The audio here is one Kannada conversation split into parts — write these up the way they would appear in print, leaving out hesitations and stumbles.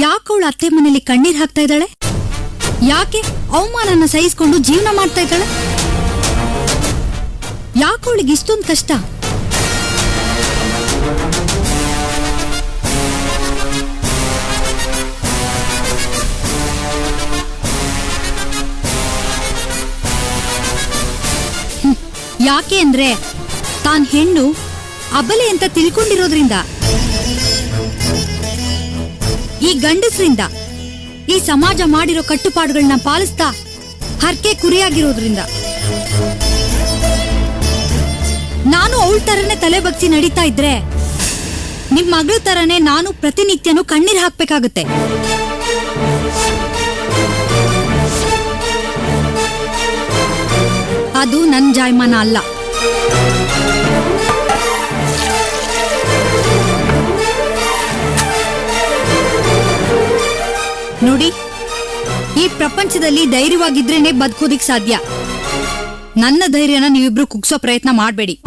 ಯಾಕವಳು ಅತ್ತೆ ಮನೇಲಿ ಕಣ್ಣೀರ್ ಹಾಕ್ತಾ ಇದ್ದಾಳೆ? ಯಾಕೆ ಅವಮಾನನ ಸಹಿಸ್ಕೊಂಡು ಜೀವನ ಮಾಡ್ತಾ ಇದ್ದಾಳೆ? ಯಾಕವಳಿಗೆ ಇಷ್ಟೊಂದು ಕಷ್ಟ? ಯಾಕೆ ಅಂದ್ರೆ ತಾನ್ ಹೆಣ್ಣು ಅಬಲೆ ಅಂತ ತಿಳ್ಕೊಂಡಿರೋದ್ರಿಂದ, ಈ ಗಂಡಸ್ರಿಂದ, ಈ ಸಮಾಜ ಮಾಡಿರೋ ಕಟ್ಟುಪಾಡುಗಳನ್ನ ಪಾಲಿಸ್ತಾ ಹರಕೆ ಕುರಿಯಾಗಿರೋದ್ರಿಂದ. ನಾನು ಅವಳ ತರನೇ ತಲೆ ಬಗ್ಸಿ ನಡೀತಾ ಇದ್ರೆ ನಿಮ್ ಮಗಳ ತರನೇ ನಾನು ಪ್ರತಿನಿತ್ಯನೂ ಕಣ್ಣೀರ್ ಹಾಕ್ಬೇಕಾಗತ್ತೆ. ಅದು ನನ್ ಜಾಯಮಾನ ಅಲ್ಲ. ನೋಡಿ, ಈ ಪ್ರಪಂಚದಲ್ಲಿ ಧೈರ್ಯವಾಗಿದ್ರೇನೆ ಬದುಕೋದಿಕ್ ಸಾಧ್ಯ. ನನ್ನ ಧೈರ್ಯನ ನೀವಿಬ್ರು ಕುಗ್ಸೋ ಪ್ರಯತ್ನ ಮಾಡಬೇಡಿ.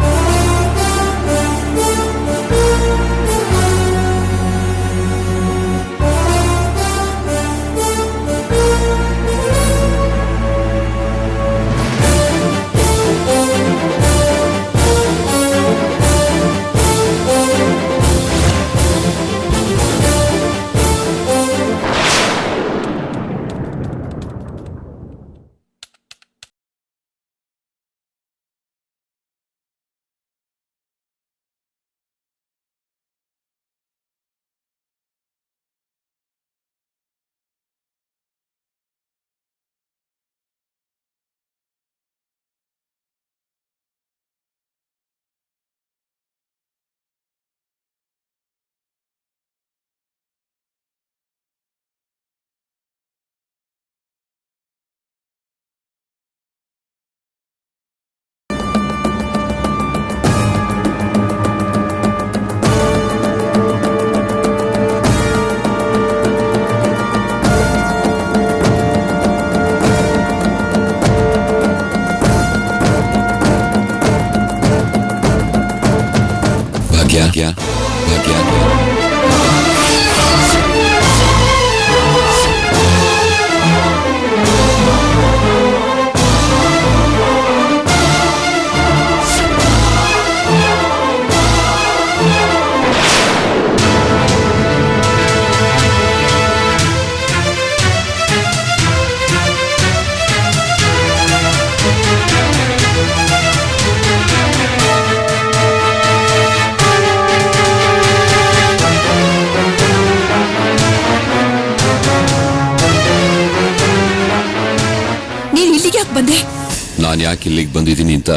ನಾನು ಯಾಕೆ ಇಲ್ಲಿಗೆ ಬಂದಿದ್ದೀನಿ ಅಂತ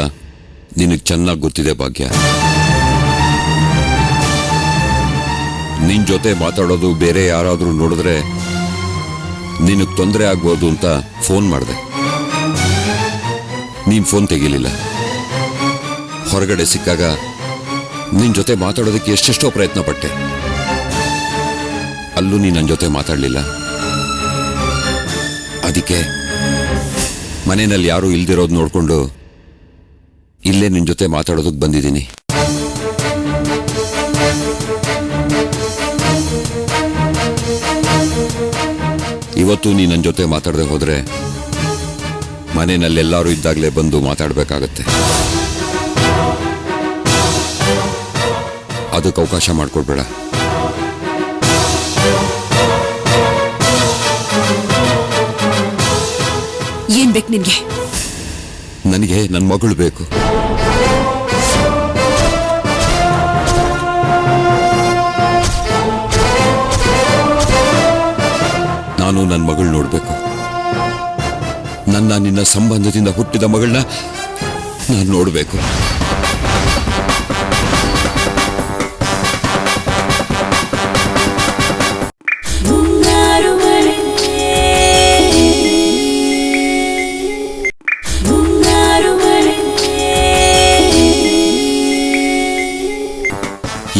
ನಿನಗೆ ಚೆನ್ನಾಗಿ ಗೊತ್ತಿದೆ ಭಾಗ್ಯ. ನಿನ್ ಜೊತೆ ಮಾತಾಡೋದು ಬೇರೆ ಯಾರಾದ್ರೂ ನೋಡಿದ್ರೆ ನಿನಗೆ ತೊಂದರೆ ಆಗ್ಬೋದು ಅಂತ ಫೋನ್ ಮಾಡಿದೆ. ನೀನ್ ಫೋನ್ ತೆಗಿಲಿಲ್ಲ. ಹೊರಗಡೆ ಸಿಕ್ಕಾಗ ನಿನ್ ಜೊತೆ ಮಾತಾಡೋದಕ್ಕೆ ಎಷ್ಟೆಷ್ಟೋ ಪ್ರಯತ್ನ ಪಟ್ಟೆ. ಅಲ್ಲೂ ನೀನ್ ನನ್ನ ಜೊತೆ ಮಾತಾಡಲಿಲ್ಲ. ಅದಕ್ಕೆ ಮನೆಯಲ್ಲಿ ಯಾರೂ ಇಲ್ದಿರೋದು ನೋಡ್ಕೊಂಡು ಇಲ್ಲೇ ನಿನ್ ಜೊತೆ ಮಾತಾಡೋದಕ್ಕೆ ಬಂದಿದ್ದೀನಿ. ಇವತ್ತು ನೀ ನನ್ನ ಜೊತೆ ಮಾತಾಡದೆ ಹೋದ್ರೆ ಮನೆಯಲ್ಲಿ ಎಲ್ಲರೂ ಇದ್ದಾಗಲೇ ಬಂದು ಮಾತಾಡಬೇಕಾಗತ್ತೆ. ಅದಕ್ಕೆ ಅವಕಾಶ ಮಾಡಿಕೊಡ್ಬೇಡ. ಏನ್ ಬೇಕು ನಿನ್ಗೆ? ನನಗೆ ನನ್ನ ಮಗಳು ಬೇಕು. ನಾನು ನನ್ನ ಮಗಳು ನೋಡ್ಬೇಕು. ನಿನ್ನ ಸಂಬಂಧದಿಂದ ಹುಟ್ಟಿದ ಮಗಳನ್ನ ನಾನು ನೋಡ್ಬೇಕು.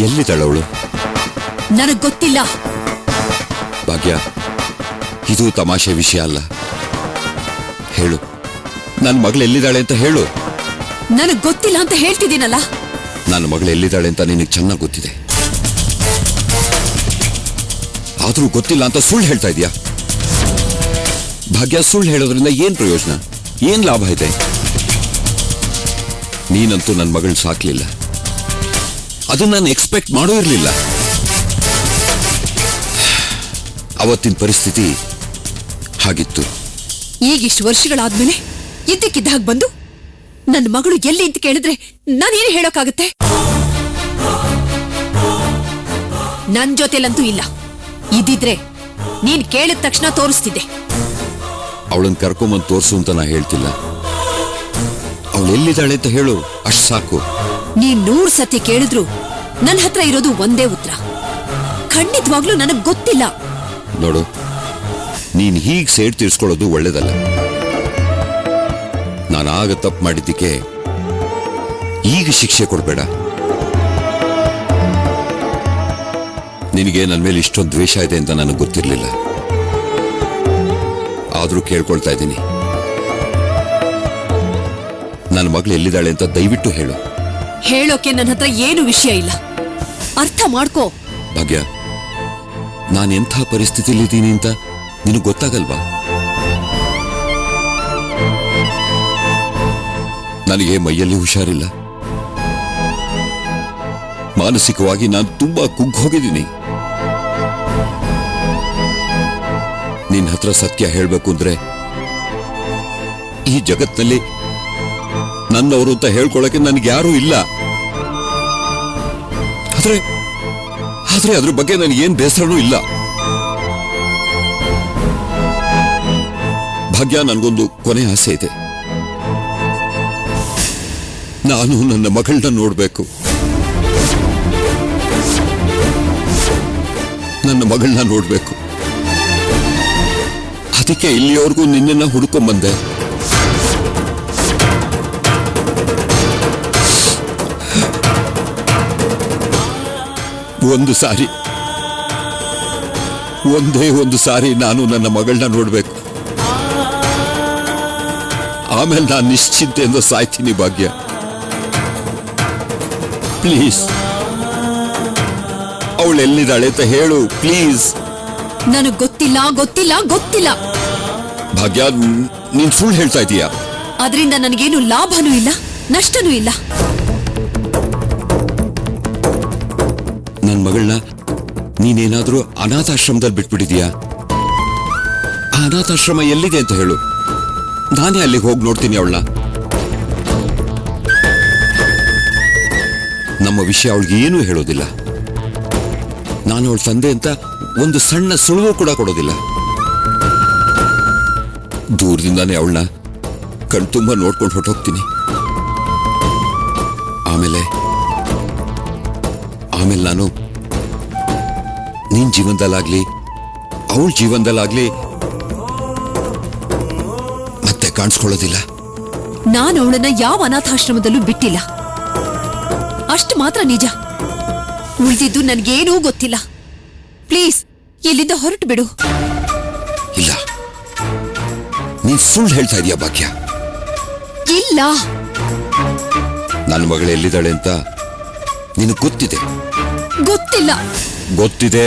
ಎಲ್ಲಿದ್ದಾಳವಳು? ನನಗ್ ಗೊತ್ತಿಲ್ಲ. ಭಾಗ್ಯ, ಇದು ತಮಾಷೆ ವಿಷಯ ಅಲ್ಲ. ಹೇಳು, ನನ್ನ ಮಗಳು ಎಲ್ಲಿದ್ದಾಳೆ ಅಂತ ಹೇಳು. ನನಗ್ ಗೊತ್ತಿಲ್ಲ ಅಂತ ಹೇಳ್ತಿದ್ದೀನಲ್ಲ. ನನ್ನ ಮಗಳು ಎಲ್ಲಿದ್ದಾಳೆ ಅಂತ ನಿನಗೆ ಚೆನ್ನಾಗಿ ಗೊತ್ತಿದೆ. ಆದ್ರೂ ಗೊತ್ತಿಲ್ಲ ಅಂತ ಸುಳ್ಳು ಹೇಳ್ತಾ ಇದೀಯಾ? ಭಾಗ್ಯ, ಸುಳ್ಳು ಹೇಳೋದ್ರಿಂದ ಏನ್ ಪ್ರಯೋಜನ, ಏನ್ ಲಾಭ ಇದೆ? ನೀನಂತೂ ನನ್ನ ಮಗಳು ಸಾಕ್ಲಿಲ್ಲ, ಅದನ್ನ ನಾನು ಎಕ್ಸ್ಪೆಕ್ಟ್ ಮಾಡೋ ಇರ್ಲಿಲ್ಲ. ಅವತ್ತಿನ ಪರಿಸ್ಥಿತಿ ಹಾಗಿತ್ತು. ಈಗಿಷ್ಟು ವರ್ಷಗಳಾದ್ಮೇಲೆ ಇದ್ದಕ್ಕಿದ್ದ ಹಾಗೆ ಬಂದು ನನ್ನ ಮಗಳು ಎಲ್ಲಿ ಅಂತ ಕೇಳಿದ್ರೆ ನಾನೇನು ಹೇಳೋಕ್ಕಾಗತ್ತೆ? ನನ್ ಜೊತೆಲಂತೂ ಇಲ್ಲ. ಇದ್ದಿದ್ರೆ ನೀನ್ ಕೇಳಿದ ತಕ್ಷಣ ತೋರಿಸ್ತಿದ್ದೆ. ಅವಳನ್ನ ಕರ್ಕೊಂಬಂದು ತೋರ್ಸು ಅಂತ ನಾ ಹೇಳ್ತಿಲ್ಲ. ಅವಳು ಎಲ್ಲಿದ್ದಾಳೆ ಅಂತ ಹೇಳು, ಅಷ್ಟು ಸಾಕು. ನೀನ್ 100 ಸತಿ ಕೇಳಿದ್ರು ನನ್ನ ಹತ್ರ ಇರೋದು ಒಂದೇ ಉತ್ತರ. ಖಂಡಿತವಾಗ್ಲೂ ನನಗ್ ಗೊತ್ತಿಲ್ಲ. ನೋಡು, ನೀನ್ ಹೀಗ್ ಸೇಡ್ ತೀರ್ಸ್ಕೊಳ್ಳೋದು ಒಳ್ಳೇದಲ್ಲ. ನಾನಾಗ ತಪ್ಪು ಮಾಡಿದ್ದಕ್ಕೆ ಈಗ ಶಿಕ್ಷೆ ಕೊಡ್ಬೇಡ. ನಿನಗೆ ನನ್ನ ಮೇಲೆ ಇಷ್ಟೊಂದು ದ್ವೇಷ ಇದೆ ಅಂತ ನನಗೆ ಗೊತ್ತಿರಲಿಲ್ಲ. ಆದ್ರೂ ಕೇಳ್ಕೊಳ್ತಾ ಇದ್ದೀನಿ, ನನ್ನ ಮಗಳು ಎಲ್ಲಿದ್ದಾಳೆ ಅಂತ ದಯವಿಟ್ಟು ಹೇಳು. ಹೇಳೋಕೆ ನನ್ನ ಹತ್ರ ಏನು ವಿಷಯ ಇಲ್ಲ. ಅರ್ಥ ಮಾಡ್ಕೋ. ಭಾಗ್ಯ, ನಾನು ಎಂಥ ಪರಿಸ್ಥಿತಿಲಿದ್ದೀನಿ ಅಂತ ನಿನಗೆ ಗೊತ್ತಾಗಲ್ವಾ? ನನಗೆ ಮೈಯಲ್ಲಿ ಹುಷಾರಿಲ್ಲ. ಮಾನಸಿಕವಾಗಿ ನಾನು ತುಂಬಾ ಕುಗ್ಗೋಗಿದ್ದೀನಿ. ನಿನ್ನ ಹತ್ರ ಸತ್ಯ ಹೇಳಬೇಕು ಅಂದ್ರೆ ಈ ಜಗತ್ತಿನಲ್ಲಿ ನನ್ನವರು ಅಂತ ಹೇಳ್ಕೊಳ್ಳೋಕೆ ನನಗೆ ಯಾರೂ ಇಲ್ಲ. ಆದ್ರೆ ಅದ್ರ ಬಗ್ಗೆ ನನಗೇನ್ ಬೇಸರನೂ ಇಲ್ಲ. ಭಾಗ್ಯ, ನನಗೊಂದು ಕೊನೆ ಆಸೆ ಇದೆ. ನಾನು ನನ್ನ ಮಗಳನ್ನ ನೋಡ್ಬೇಕು. ನನ್ನ ಮಗಳನ್ನ ನೋಡ್ಬೇಕು. ಅದಕ್ಕೆ ಇಲ್ಲಿಯವರೆಗೂ ನಿನ್ನನ್ನ ಹುಡುಕೊಂಡ್ಬಂದೆ. ಒಂದೇ ಒಂದು ಸಾರಿ ನಾನು ನನ್ನ ಮಗಳನ್ನ ನೋಡ್ಬೇಕು. ಆಮೇಲೆ ನಾನು ನಿಶ್ಚಿಂತೆಯಿಂದ ಸಾಯ್ತೀನಿ. ಭಾಗ್ಯ, ಪ್ಲೀಸ್, ಅವಳು ಎಲ್ಲಿದ್ದಾಳೆ ಅಂತ ಹೇಳು, ಪ್ಲೀಸ್. ನನಗ್ ಗೊತ್ತಿಲ್ಲ ಗೊತ್ತಿಲ್ಲ ಗೊತ್ತಿಲ್ಲ. ಭಾಗ್ಯ, ನೀನ್ ಸುಳ್ಳು ಹೇಳ್ತಾ ಇದೀಯಾ? ಅದರಿಂದ ನನಗೇನು ಲಾಭನೂ ಇಲ್ಲ, ನಷ್ಟನೂ ಇಲ್ಲ. ನನ್ನ ಮಗಳನ್ನ ನೀನೇನಾದ್ರೂ ಅನಾಥಾಶ್ರಮದಲ್ಲಿ ಬಿಟ್ಬಿಟ್ಟಿದೀಯಾ? ಆ ಅನಾಥಾಶ್ರಮ ಎಲ್ಲಿದೆ ಅಂತ ಹೇಳು, ನಾನೇ ಅಲ್ಲಿಗೆ ಹೋಗಿ ನೋಡ್ತೀನಿ ಅವಳನ್ನ. ನಮ್ಮ ವಿಷಯ ಅವಳಿಗೆ ಏನೂ ಹೇಳೋದಿಲ್ಲ. ನಾನು ಅವಳ ತಂದೆ ಅಂತ ಒಂದು ಸಣ್ಣ ಸುಳುವು ಕೂಡ ಕೊಡೋದಿಲ್ಲ. ದೂರದಿಂದಾನೇ ಅವಳನ್ನ ಕಣ್ತುಂಬ ನೋಡ್ಕೊಂಡು ಹೊರಟೋಗ್ತೀನಿ. ಆಮೇಲೆ ನಾನು ನಿನ್ ಜೀವನದಲ್ಲಾಗ್ಲಿ ಅವಳ ಜೀವನದಲ್ಲಾಗ್ಲಿ ಮತ್ತೆ ಕಾಣಿಸ್ಕೊಳ್ಳೋದಿಲ್ಲ. ನಾನು ಅವಳನ್ನ ಯಾವ ಅನಾಥಾಶ್ರಮದಲ್ಲೂ ಬಿಟ್ಟಿಲ್ಲ, ಅಷ್ಟು ಮಾತ್ರ ನಿಜ. ಉಳಿದಿದ್ದು ನನ್ಗೇನೂ ಗೊತ್ತಿಲ್ಲ. ಪ್ಲೀಸ್, ಇಲ್ಲಿಂದ ಹೊರಟು ಬಿಡು. ಇಲ್ಲ, ನೀನ್ ಸುಳ್ಳು ಹೇಳ್ತಾ ಇದೀಯ ಭಾಗ್ಯ. ಇಲ್ಲ, ನನ್ನ ಮಗಳು ಎಲ್ಲಿದ್ದಾಳೆ ಅಂತ ನಿನಗೆ ಗೊತ್ತಿದೆ. ಗೊತ್ತಿಲ್ಲ. ಗೊತ್ತಿದೆ.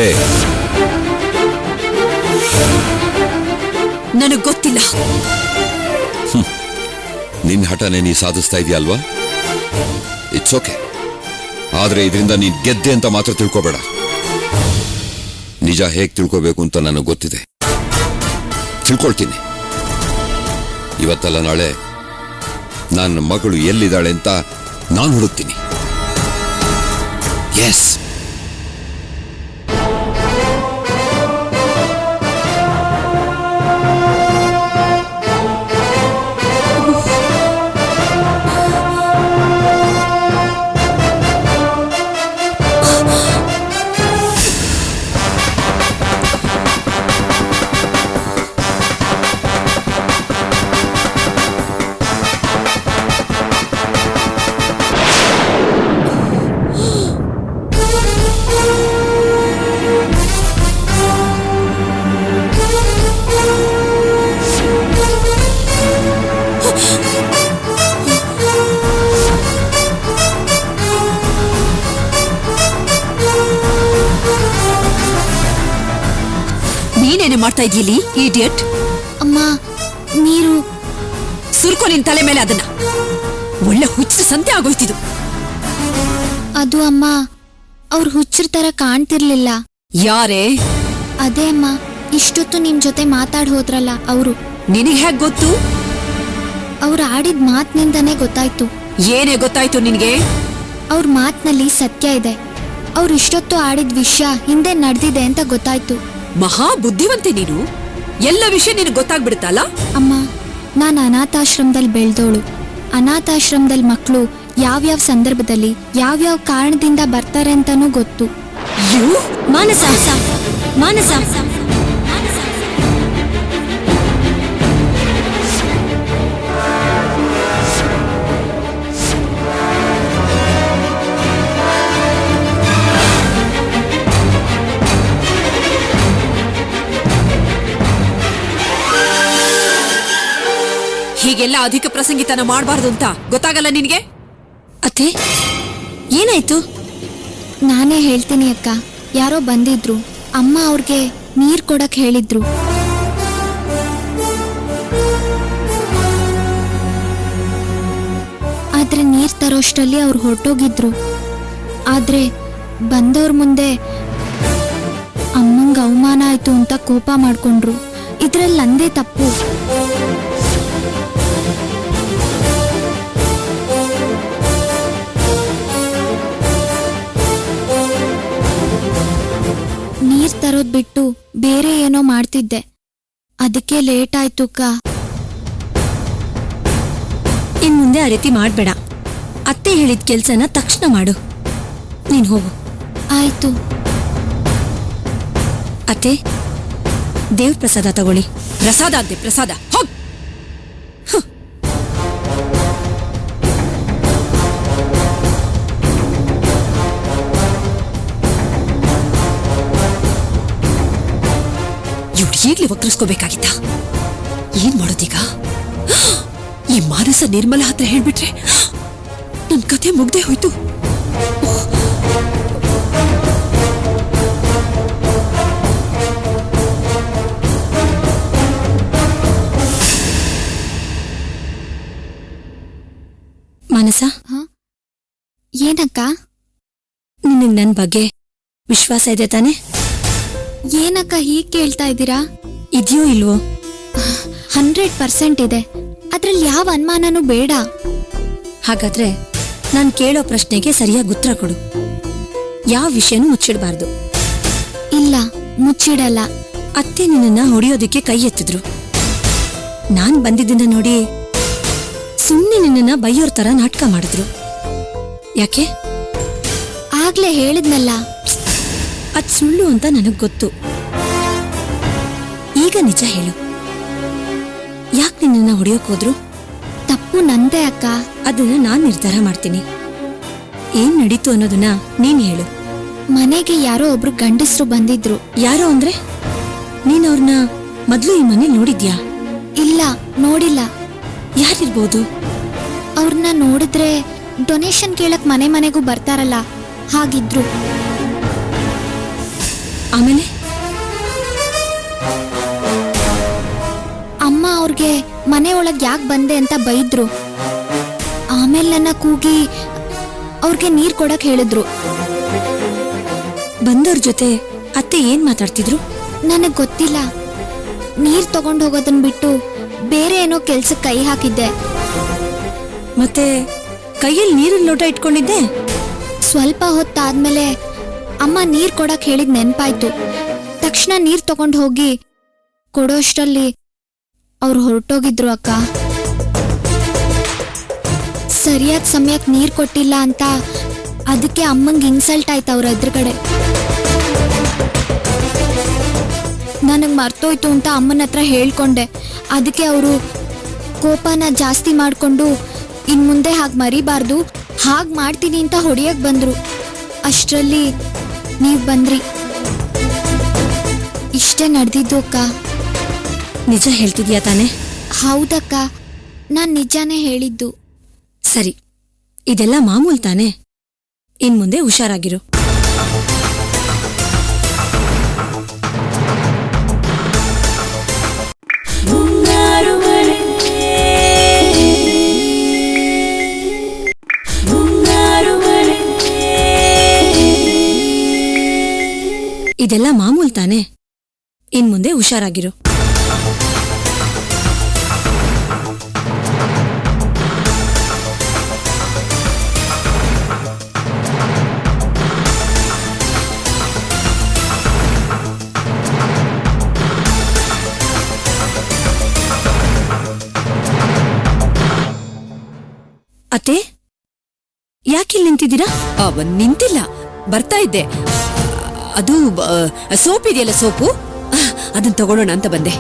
ನನಗ್ ಗೊತ್ತಿಲ್ಲ. ನಿನ್ನ ಹಠನೆ ನೀ ಸಾಧಿಸ್ತಾ ಇದೀಯ ಅಲ್ವಾ? It's okay. ಆದ್ರೆ ಇದರಿಂದ ನೀನ್ ಗೆದ್ದೆ ಅಂತ ಮಾತ್ರ ತಿಳ್ಕೋಬೇಡ. ನಿಜ ಹೇಗ್ ತಿಳ್ಕೋಬೇಕು ಅಂತ ನನಗೆ ಗೊತ್ತಿದೆ. ತಿಳ್ಕೊಳ್ತೀನಿ. ಇವತ್ತಲ್ಲ ನಾಳೆ ನನ್ನ ಮಗಳು ಎಲ್ಲಿದ್ದಾಳೆ ಅಂತ ನಾನು ಹುಡುಕ್ತೀನಿ. ಎಸ್. ನೀನೇನೆ ಮಾಡ್ತಾ ಇದೀಲಿ ಇಡಿಯಟ್? ಅಮ್ಮ ನೀರು. ಸುರ್ಕೊ ನಿನ್ ತಲೆ ಮೇಲೆ ಅದನ್ನ. ಒಳ್ಳೆ ಹುಚ್ಚ ಸಂತೆ ಆಗೋಯ್ತಿದು. ಅದು ಅಮ್ಮ, ಅವ್ರು ಹುಚ್ಚರ ತರ ಕಾಣ್ತಿರ್ಲಿಲ್ಲ. ಯಾರೇ? ಅದೇ ಅಮ್ಮ, ಇಷ್ಟೊತ್ತು ನಿಮ್ ಜೊತೆ ಮಾತಾಡ್ ಹೋದ್ರಲ್ಲ ಅವರು. ನಿನಗ್ ಹೇಗ್ ಗೊತ್ತು? ಅವ್ರು ಆಡಿದ ಮಾತಿನಿಂದನೇ ಗೊತ್ತಾಯ್ತು. ಏನೇ ಗೊತ್ತಾಯ್ತು ನಿನ್ಗೆ? ಅವ್ರ ಮಾತಿನಲ್ಲಿ ಸತ್ಯ ಇದೆ. ಅವ್ರು ಇಷ್ಟೊತ್ತು ಆಡಿದ ವಿಷಯ ಹಿಂದೆ ನಡೆದಿದೆ ಅಂತ ಗೊತ್ತಾಯ್ತು. ಮಹಾ ಬುದ್ಧಿವಂತೆ ನೀನು. ಎಲ್ಲ ವಿಷಯ ನಿನಗೆ ಗೊತ್ತಾಗ್ಬಿಡುತ್ತಲ್ಲ. ಅಮ್ಮ, ನಾನು ಅನಾಥಾಶ್ರಮದಲ್ಲಿ ಬೆಳೆದೋಳು. ಅನಾಥಾಶ್ರಮದಲ್ಲಿ ಮಕ್ಕಳು ಯಾವ್ಯಾವ ಸಂದರ್ಭದಲ್ಲಿ ಯಾವ್ಯಾವ ಕಾರಣದಿಂದ ಬರ್ತಾರೆ ಅಂತಾನೂ ಗೊತ್ತು. ಮಾನಸ ಮಾನಸ ಹೀಗೆಲ್ಲ ಅಧಿಕ ಪ್ರಸಂಗಿತನ ಮಾಡಬಾರ್ದು ಅಂತ ಗೊತ್ತಾಗಲ್ಲ ನಿನ್ಗೆ? ಅತ್ತೆ, ಏನಾಯ್ತು? ನಾನೇ ಹೇಳ್ತೀನಿ ಅಕ್ಕ. ಯಾರೋ ಬಂದಿದ್ರು. ಅಮ್ಮ ಅವ್ರಿಗೆ ನೀರ್ ಕೊಡಕ್ ಹೇಳಿದ್ರು. ಆದ್ರೆ ನೀರ್ ತರೋಷ್ಟರಲ್ಲಿ ಅವ್ರು ಹೊರಟೋಗಿದ್ರು. ಆದ್ರೆ ಬಂದವ್ರ ಮುಂದೆ ಅಮ್ಮಂಗ ಅವಮಾನ ಆಯ್ತು ಅಂತ ಕೋಪ ಮಾಡ್ಕೊಂಡ್ರು. ಇದ್ರಲ್ಲಿ ನಂದೇ ತಪ್ಪು. ನೀರ್ ತರೋದ್ ಬಿಟ್ಟು ಬೇರೆ ಏನೋ ಮಾಡ್ತಿದ್ದೆ. ಅದಕ್ಕೆ ಲೇಟ್ ಆಯ್ತು ಅಕ್ಕ. ಇನ್ ಮುಂದೆ ಆ ರೀತಿ ಮಾಡ್ಬೇಡ. ಅತ್ತೆ ಹೇಳಿದ ಕೆಲ್ಸನ ತಕ್ಷಣ ಮಾಡು. ನೀನ್ ಹೋಗು. ಆಯ್ತು ಅತ್ತೆ, ದೇವ್ರ ಪ್ರಸಾದ ತಗೊಳ್ಳಿ. ಪ್ರಸಾದ ಅಂತೆ ಪ್ರಸಾದ. ಹೋಗ್. ಇವ್ರು ಈಗ್ಲೇ ವಕ್ರಿಸ್ಕೋಬೇಕಾಗಿತ್ತ? ಏನ್ ಮಾಡೋದೀಗ? ಈ ಮಾನಸ ನಿರ್ಮಲ ಹತ್ರ ಹೇಳ್ಬಿಟ್ರೆ ನನ್ ಕಥೆ ಮುಗ್ದೇ ಹೋಯ್ತು. ಮಾನಸ, ಏನಕ್ಕ? ನಿನಗ್ ನನ್ ಬಗ್ಗೆ ವಿಶ್ವಾಸ ಇದೆ ತಾನೆ? ಏನಕ್ಕ ಹೀಗ್ ಕೇಳ್ತಾ ಇದ್ದೀರಾ? ಇದ್ಯೋ ಇಲ್ವೋ? 100% ಇದೆ. ಅದ್ರಲ್ಲಿ ಯಾವ ಅನುಮಾನನೂ ಬೇಡ. ಹಾಗಾದ್ರೆ ನಾನ್ ಕೇಳೋ ಪ್ರಶ್ನೆಗೆ ಸರಿಯಾಗಿ ಉತ್ತರ ಕೊಡು. ಯಾವ ವಿಷಯನೂ ಮುಚ್ಚಿಡಬಾರ್ದು. ಇಲ್ಲ, ಮುಚ್ಚಿಡಲ್ಲ. ಅತ್ತೆ ನಿನ್ನ ಹೊಡೆಯೋದಕ್ಕೆ ಕೈ ಎತ್ತಿದ್ರು. ನಾನ್ ಬಂದಿದ್ದನ್ನ ನೋಡಿ ಸುಮ್ಮನೆ ನಿನ್ನ ಬೈಯೋರ್ ತರ ನಾಟಕ ಮಾಡಿದ್ರು. ಯಾಕೆ? ಆಗ್ಲೇ ಹೇಳಿದ್ನಲ್ಲ. ಅದ್ ಸುಳ್ಳು ಅಂತ ನನಗ್ ಗೊತ್ತು. ಈಗ ನಿಜ ಹೇಳು, ಯಾಕೆ ನಿನ್ನ ಹೊಡೆಯೋಕ್ ಹೋದ್ರು? ತಪ್ಪು ನಂದೇ ಅಕ್ಕ. ಅದನ್ನ ನಾನ್ ನಿರ್ಧಾರ ಮಾಡ್ತೀನಿ. ಏನ್ ನಡೀತು ಅನ್ನೋದನ್ನ ನೀನ್ ಹೇಳು. ಮನೆಗೆ ಯಾರೋ ಒಬ್ರು ಗಂಡಸ್ರು ಬಂದಿದ್ರು. ಯಾರೋ ಅಂದ್ರೆ? ನೀನ್ ಅವ್ರನ್ನ ಮೊದ್ಲು ಈ ಮನೇಲಿ ನೋಡಿದ್ಯಾ? ಇಲ್ಲ, ನೋಡಿಲ್ಲ. ಯಾರಿರ್ಬೋದು? ಅವ್ರನ್ನ ನೋಡಿದ್ರೆ ಡೊನೇಷನ್ ಕೇಳಕ್ ಮನೆ ಮನೆಗೂ ಬರ್ತಾರಲ್ಲ, ಹಾಗಿದ್ರು. ಆಮೇಲೆ ಅಮ್ಮ ಅವ್ರಿಗೆ ಮನೆ ಒಳಗ್ ಯಾಕೆ ಬಂದೆ ಅಂತ ಬೈದ್ರು. ಆಮೇಲೆ ನನ್ನ ಕೂಗಿ ಅವ್ರಿಗೆ ನೀರ್ ಕೊಡಕ್ ಹೇಳಿದ್ರು. ಬಂದವ್ರ ಜೊತೆ ಅತ್ತೆ ಏನ್ ಮಾತಾಡ್ತಿದ್ರು? ನನಗ್ ಗೊತ್ತಿಲ್ಲ. ನೀರ್ ತಗೊಂಡ್ ಹೋಗೋದನ್ ಬಿಟ್ಟು ಬೇರೆ ಏನೋ ಕೆಲ್ಸಕ್ಕೆ ಕೈ ಹಾಕಿದ್ದೆ. ಮತ್ತೆ ಕೈಯಲ್ಲಿ ನೀರಿನ ಲೋಟ ಇಟ್ಕೊಂಡಿದ್ದೆ. ಸ್ವಲ್ಪ ಹೊತ್ತಾದ್ಮೇಲೆ ಅಮ್ಮ ನೀರ್ ಕೊಡಕ್ ಹೇಳಿದ್ ನೆನ್ಪಾಯ್ತು. ತಕ್ಷಣ ನೀರ್ ತಗೊಂಡ್ ಹೋಗಿ ಕೊಡೋಷ್ಟರಲ್ಲಿ ಅವ್ರು ಹೊರಟೋಗಿದ್ರು ಅಕ್ಕ. ಸರಿಯಾದ ಸಮಯಕ್ಕೆ ನೀರ್ ಕೊಟ್ಟಿಲ್ಲ ಅಂತ ಅದಕ್ಕೆ ಅಮ್ಮಂಗೆ ಇನ್ಸಲ್ಟ್ ಆಯ್ತು ಅವ್ರ ಎದುರುಗಡೆ. ನನಗ್ ಮರ್ತೋಯ್ತು ಅಂತ ಅಮ್ಮನ ಹತ್ರ ಹೇಳ್ಕೊಂಡೆ. ಅದಕ್ಕೆ ಅವರು ಕೋಪನ ಜಾಸ್ತಿ ಮಾಡ್ಕೊಂಡು ಇನ್ ಮುಂದೆ ಹಾಗೆ ಮರಿಬಾರ್ದು, ಹಾಗೆ ಮಾಡ್ತೀನಿ ಅಂತ ಹೊಡಿಯಕ್ ಬಂದ್ರು. ಅಷ್ಟರಲ್ಲಿ ನೀವ್ ಬಂದ್ರಿ. ಇಷ್ಟೇ ನಡೆದಿದ್ದು ಅಕ್ಕ. ನಿಜ ಹೇಳ್ತಿದ್ಯಾ ತಾನೆ? ಹೌದಕ್ಕ, ನಾನ್ ನಿಜಾನೇ ಹೇಳಿದ್ದು. ಸರಿ, ಇದೆಲ್ಲ ಮಾಮೂಲ್ ತಾನೆ. ಇನ್ ಮುಂದೆ ಹುಷಾರಾಗಿರು. ಇದೆಲ್ಲ ಮಾಮೂಲ್ ತಾನೆ. ಇನ್ಮುಂದೆ ಹುಷಾರಾಗಿರು. ಅತ್ತೆ, ಯಾಕಿಲ್ಲಿ ನಿಂತಿದ್ದೀರಾ? ನಿಂತಿಲ್ಲ, ಬರ್ತಾ ಇದ್ದೆ. ಅದು ಸೋಪ್ ಇದೆಯಲ್ಲ, ಸೋಪು ಅದನ್ನ ತಗೊಳ್ಳೋಣ ಅಂತ ಬಂದೆ.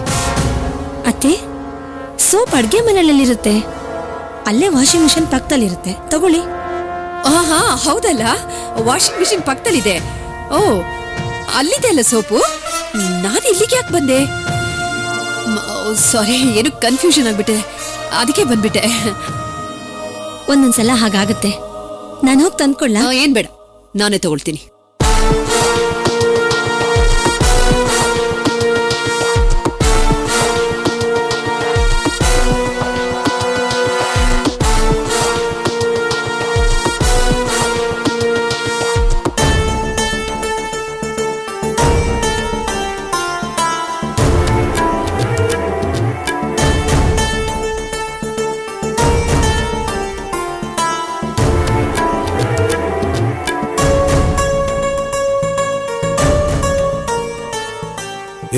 ಅತ್ತೆ, ಸೋಪ್ ಅಡ್ಗೆ ಮನೆಯಲ್ಲಿರುತ್ತೆ. ಅಲ್ಲೇ ವಾಷಿಂಗ್ ಮಿಷಿನ್ ಪಕ್ಕದಲ್ಲಿರುತ್ತೆ, ತಗೊಳ್ಳಿ. ಹಾ ಹೌದಲ್ಲ, ವಾಷಿಂಗ್ ಮಿಷಿನ್ ಪಕ್ಕದಲ್ಲಿದೆ. ಓ, ಅಲ್ಲಿದೆ ಅಲ್ಲ ಸೋಪು. ನಾನು ಇಲ್ಲಿಗೆ ಯಾಕೆ ಬಂದೆ? ಸಾರಿ, ಏನು ಕನ್ಫ್ಯೂಷನ್ ಆಗ್ಬಿಟ್ಟಿದೆ, ಅದಕ್ಕೆ ಬಂದ್ಬಿಟ್ಟೆ. ಒಂದೊಂದ್ಸಲ ಹಾಗಾಗತ್ತೆ. ನಾನು ಹೋಗಿ ತಂದ್ಕೊಳ್ಳ? ಏನ್ ಬೇಡ, ನಾನೇ ತಗೊಳ್ತೀನಿ.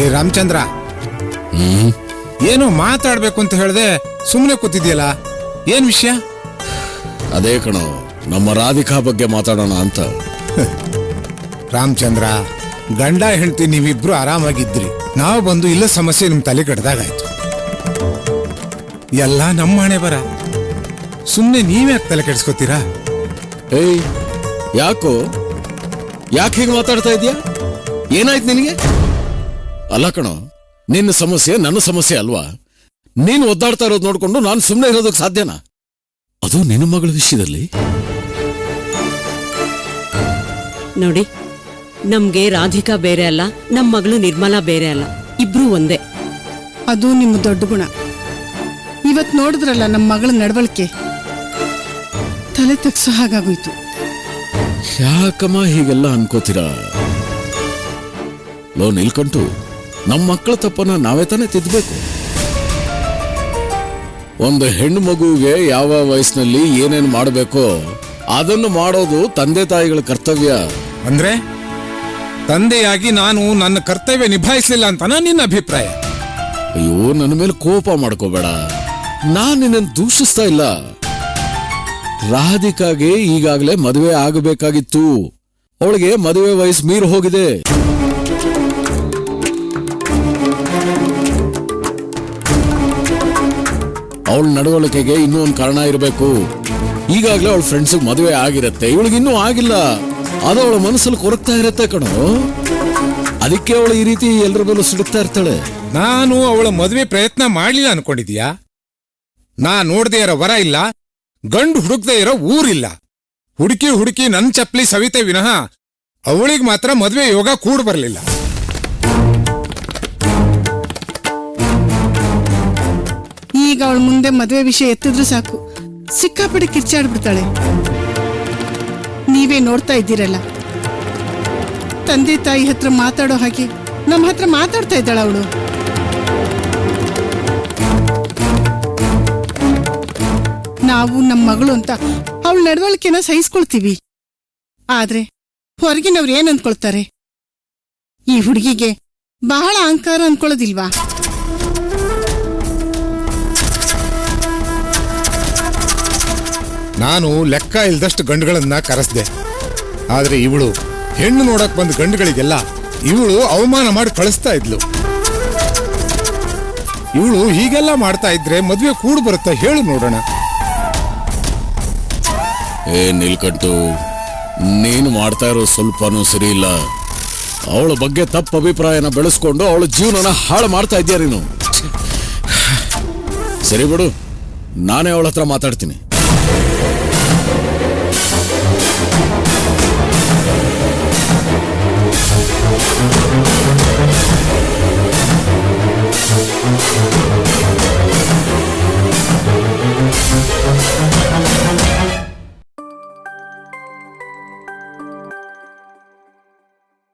ಏ ರಾಮಚಂದ್ರ, ಏನೋ ಮಾತಾಡ್ಬೇಕು ಅಂತ ಹೇಳ್ದೆ ಸುಮ್ಮನೆ ಕೂತಿದ್ಯಲ್ಲ, ಏನ್ ವಿಷಯ? ಅದೇ ಕಣೋ, ನಮ್ಮ ರಾಧಿಕಾ ಬಗ್ಗೆ ಮಾತಾಡೋಣ ಅಂತ. ರಾಮಚಂದ್ರ, ಗಂಡ ಹೆಂಡತಿ ನೀವಿಬ್ರು ಆರಾಮಾಗಿದ್ರಿ, ನಾವು ಬಂದು ಇಲ್ಲ ಸಮಸ್ಯೆ ನಿಮ್ ತಲೆ ಕಡ್ದಾಗಾಯ್ತು. ಎಲ್ಲ ನಮ್ಮ ಹಣೆ ಬರ. ಸುಮ್ಮನೆ ನೀವ್ಯಾಕೆ ತಲೆ ಕೆಡ್ಸ್ಕೊತೀರಾ? ಏಯ್, ಯಾಕೋ ಯಾಕೆ ಹೀಗೆ ಮಾತಾಡ್ತಾ ಇದೀಯಾ? ಏನಾಯ್ತು ನಿನಗೆ? ಅಲ್ಲ ಕಣೋ, ನಿನ್ನ ಸಮಸ್ಯೆ ನನ್ನ ಸಮಸ್ಯೆ ಅಲ್ವಾ? ನೀನು ಒದ್ದಾಡ್ತಾ ಇರೋದು ನೋಡ್ಕೊಂಡು ನಾನು ಸುಮ್ಮನೆ ಇರೋದಕ್ಕೆ ಸಾಧ್ಯನಾ? ಅದು ನಿನ್ನ ಮಗಳ ವಿಷಯದಲ್ಲಿ. ನೋಡಿ, ನಮ್ಗೆ ರಾಧಿಕಾ ಬೇರೆ ಅಲ್ಲ, ನಮ್ಮ ಮಗಳು ನಿರ್ಮಲಾ ಬೇರೆ ಅಲ್ಲ, ಇಬ್ರು ಒಂದೇ. ಅದು ನಿಮ್ಮ ದೊಡ್ಡ ಗುಣ. ಇವತ್ ನೋಡಿದ್ರಲ್ಲ ನಮ್ಮ ಮಗಳ ನಡವಳಿಕೆ, ತಲೆ ತಗ್ಸೋ ಹಾಗಾಗೋಯ್ತು. ಯಾಕಮ್ಮ ಹೀಗೆಲ್ಲ ಅನ್ಕೋತೀರಾ? ಲೋ ನಿಲ್ಕಂಟು, ನಮ್ಮ ಮಕ್ಕಳ ತಪ್ಪನ್ನ ನಾವೇ ತಾನೇ ತಿದ್ದಬೇಕು. ಒಂದು ಹೆಣ್ಣು ಮಗುವಿಗೆ ಯಾವ ವಯಸ್ಸಿನಲ್ಲಿ ಏನೇನು ಮಾಡಬೇಕೋ ಅದನ್ನು ಮಾಡೋದು ತಂದೆ ತಾಯಿಗಳ ಕರ್ತವ್ಯ. ಅಂದ್ರೆ ತಂದೆಯಾಗಿ ನಾನು ನನ್ನ ಕರ್ತವ್ಯ ನಿಭಾಯಿಸಲಿಲ್ಲ ಅಂತಾನ ನಿನ್ನ ಅಭಿಪ್ರಾಯ? ಅಯ್ಯೋ, ನನ್ನ ಮೇಲೆ ಕೋಪ ಮಾಡ್ಕೋಬೇಡ, ನಾನು ನಿನ್ನನ್ನು ದೂಷಿಸ್ತಾ ಇಲ್ಲ. ರಾಧಿಕಾಗೆ ಈಗಾಗಲೇ ಮದುವೆ ಆಗಬೇಕಾಗಿತ್ತು, ಅವಳಿಗೆ ಮದುವೆ ವಯಸ್ಸು ಮೀರಿ ಹೋಗಿದೆ. ಅವಳ ನಡವಳಿಕೆಗೆ ಇನ್ನೂ ಒಂದು ಕಾರಣ ಇರಬೇಕು. ಈಗಾಗಲೇ ಅವಳ ಫ್ರೆಂಡ್ಸ್ ಮದುವೆ ಆಗಿರತ್ತೆ, ಇವಳಿಗೆ ಇನ್ನೂ ಆಗಿಲ್ಲ. ಅದು ಅವಳ ಮನಸ್ಸಲ್ಲಿ ಕೊರಗ್ತಾ ಇರತ್ತೆ ಕಣೋ. ಅದಕ್ಕೆ ಅವಳು ಈ ರೀತಿ ಎಲ್ಲರ ಮೇಲೂ ಸಿಡುತ್ತಾ ಇರ್ತಾಳೆ. ನಾನು ಅವಳ ಮದುವೆ ಪ್ರಯತ್ನ ಮಾಡ್ಲಿಲ್ಲ ಅನ್ಕೊಂಡಿದ್ಯಾ? ನಾ ನೋಡದೆ ಇರೋ ವರ ಇಲ್ಲ, ಗಂಡು ಹುಡುಕ್ದೇ ಇರೋ ಊರಿಲ್ಲ. ಹುಡುಕಿ ನನ್ನ ಚಪ್ಪಲಿ ಸವಿತೆ ವಿನಃ ಅವಳಿಗೆ ಮಾತ್ರ ಮದುವೆ ಯೋಗ ಕೂಡ್ ಬರಲಿಲ್ಲ. ಈಗ ಅವಳ ಮುಂದೆ ಮದುವೆ ವಿಷಯ ಎತ್ತಿದ್ರು ಸಾಕು, ಸಿಕ್ಕಾಪಟ್ಟೆ ಕಿರ್ಚಾಡ್ಬಿಡ್ತಾಳೆ. ನೀವೇ ನೋಡ್ತಾ ಇದ್ದೀರಲ್ಲ, ತಂದೆ ತಾಯಿ ಹತ್ರ ಮಾತಾಡೋ ಹಾಗೆ ನಮ್ಮ ಹತ್ರ ಮಾತಾಡ್ತಾ ಇದ್ದಾಳ ಅವಳು. ನಾವು ನಮ್ಮ ಮಗಳು ಅಂತ ಅವಳ ನಡವಳಿಕೆನ ಸಹಿಸ್ಕೊಳ್ತೀವಿ. ಆದ್ರೆ ಹೊರಗಿನವ್ರು ಏನ್ ಅನ್ಕೊಳ್ತಾರೆ? ಈ ಹುಡುಗಿಗೆ ಬಹಳ ಅಹಂಕಾರ ಅನ್ಕೊಳ್ಳೋದಿಲ್ವಾ? ನಾನು ಲೆಕ್ಕ ಇಲ್ದಷ್ಟು ಗಂಡುಗಳನ್ನ ಕರೆಸ್ದೆ, ಆದ್ರೆ ಇವಳು ಹೆಣ್ಣು ನೋಡಕ್ ಬಂದ ಗಂಡುಗಳಿಗೆಲ್ಲ ಇವಳು ಅವಮಾನ ಮಾಡಿ ಕಳಿಸ್ತಾ ಇದ್ಲು. ಇವಳು ಹೀಗೆಲ್ಲ ಮಾಡ್ತಾ ಇದ್ರೆ ಮದುವೆ ಕೂಡು ಬರುತ್ತಾ ಹೇಳು ನೋಡೋಣ. ನಿಲ್ಕಂಟು, ನೀನು ಮಾಡ್ತಾ ಇರೋ ಸ್ವಲ್ಪನೂ ಸರಿ ಇಲ್ಲ. ಅವಳ ಬಗ್ಗೆ ತಪ್ಪು ಅಭಿಪ್ರಾಯನ ಬೆಳೆಸ್ಕೊಂಡು ಅವಳ ಜೀವನನ ಹಾಳು ಮಾಡ್ತಾ ಇದ್ದೀಯ ನೀನು. ಸರಿ ಬಿಡು, ನಾನೇ ಅವಳ ಹತ್ರ ಮಾತಾಡ್ತೀನಿ.